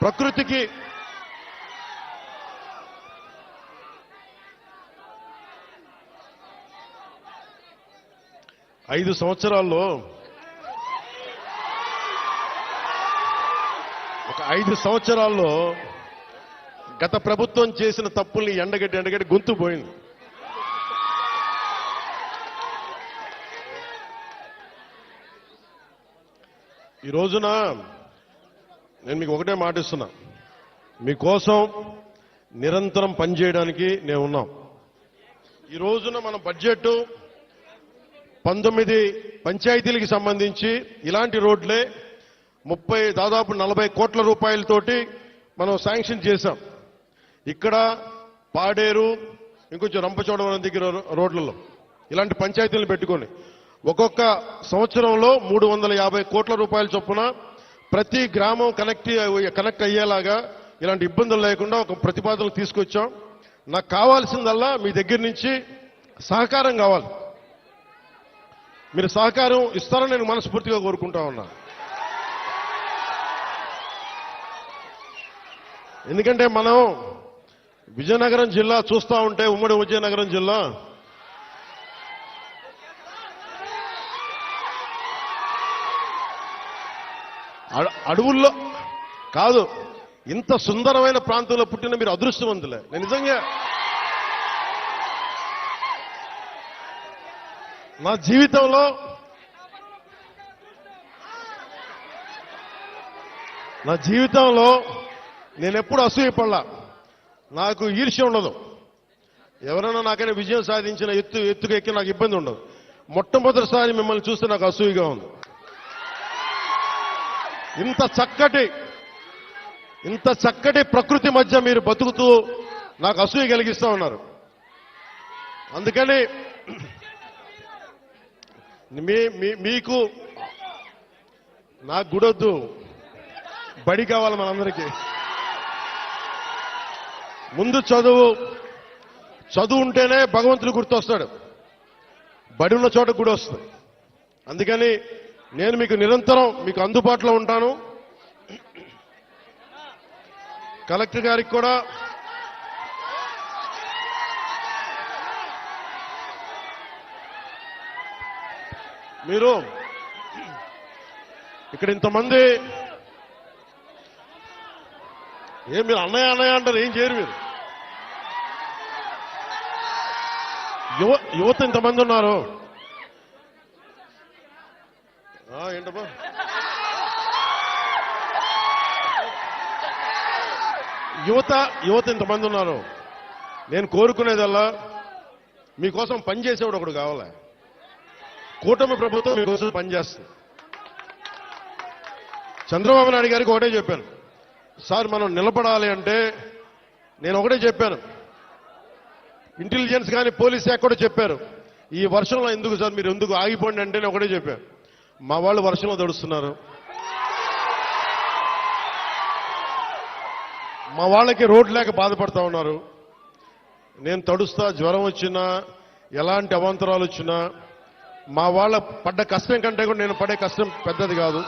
ప్రకృతికి ఐదు సంవత్సరాల్లో ఒక 5 సంవత్సరాల్లో గత ప్రభుత్వం చేసిన తప్పుల్ని ఎండగట్టి గొంతు పోయింది. ఈ రోజున నేను మీకు ఒకటే మాటిస్తున్నా, మీకోసం నిరంతరం పనిచేయడానికి నేను ఉన్నాం. ఈ రోజున మన బడ్జెట్ 19 పంచాయతీలకు సంబంధించి ఇలాంటి రోడ్లే దాదాపు 40 కోట్ల రూపాయలతోటి మనం శాంక్షన్ చేశాం. ఇక్కడ పాడేరు, ఇంకొంచెం రంపచోడవరం దగ్గర రోడ్లలో ఇలాంటి పంచాయతీలను పెట్టుకొని ఒక్కొక్క సంవత్సరంలో 350 కోట్ల రూపాయల చొప్పున ప్రతి గ్రామం కనెక్ట్ అయ్యేలాగా ఇలాంటి ఇబ్బందులు లేకుండా ఒక ప్రతిపాదన తీసుకొచ్చాం. నాకు కావాల్సిందల్లా మీ దగ్గర నుంచి సహకారం కావాలి. మీరు సహకారం ఇస్తారని నేను మనస్ఫూర్తిగా కోరుకుంటా ఉన్నా. ఎందుకంటే మనం విజయనగరం జిల్లా చూస్తా ఉంటే, ఉమ్మడి విజయనగరం జిల్లా అడవుల్లో కాదు, ఇంత సుందరమైన ప్రాంతంలో పుట్టిన మీరు అదృష్టవంతులే. నేను నిజంగా నా జీవితంలో నేనెప్పుడు అసూయపడలా, నాకు ఈర్ష్య ఉండదు. ఎవరైనా నాకైనా విజయం సాధించిన ఎత్తుకు ఎక్కి నాకు ఇబ్బంది ఉండదు. మొట్టమొదటిసారి మిమ్మల్ని చూస్తే నాకు అసూయగా ఉంది. ఇంత చక్కటి ప్రకృతి మధ్య మీరు బతుకుతూ నాకు అసూయ కలిగిస్తూ ఉన్నారు. అందుకని మీకు నాకు గుడొద్దు, బడి కావాలి మనందరికీ. ముందు చదువు ఉంటేనే భగవంతుడు గుర్తొస్తాడు, బడి ఉన్న చోట గుడి వస్తుంది. అందుకని నేను మీకు నిరంతరం మీకు అందుబాటులో ఉంటాను. కలెక్టర్ గారికి కూడా మీరు ఇక్కడ ఇంతమంది మీరు అన్నయ్య అంటారు, ఏం చేయరు మీరు. యువత ఇంతమంది ఉన్నారు. ఏంటమ్మా యువత ఇంతమంది ఉన్నారు. నేను కోరుకునేదల్లా మీకోసం పనిచేసేవాడు ఒకడు కావాలి. కూటమి ప్రభుత్వం మీకోసం పనిచేస్తుంది. చంద్రబాబు నాయుడు గారికి ఒకటే చెప్పాను, సార్ మనం నిలబడాలి అంటే నేను ఒకటే చెప్పాను, ఇంటెలిజెన్స్ కానీ పోలీస్ శాఖ కూడా చెప్పారు, ఈ వర్షంలో ఎందుకు సార్ మీరు ఎందుకు ఆగిపోండి అంటే నేను ఒకటే చెప్పాను, మా వాళ్ళు వర్షంలో తడుస్తున్నారు, మా వాళ్ళకి రోడ్ లేక బాధపడతా ఉన్నారు. నేను తడుస్తా, జ్వరం వచ్చినా ఎలాంటి అవాంతరాలు వచ్చినా మా వాళ్ళ పడ్డ కష్టం కంటే కూడా నేను పడే కష్టం పెద్దది కాదు.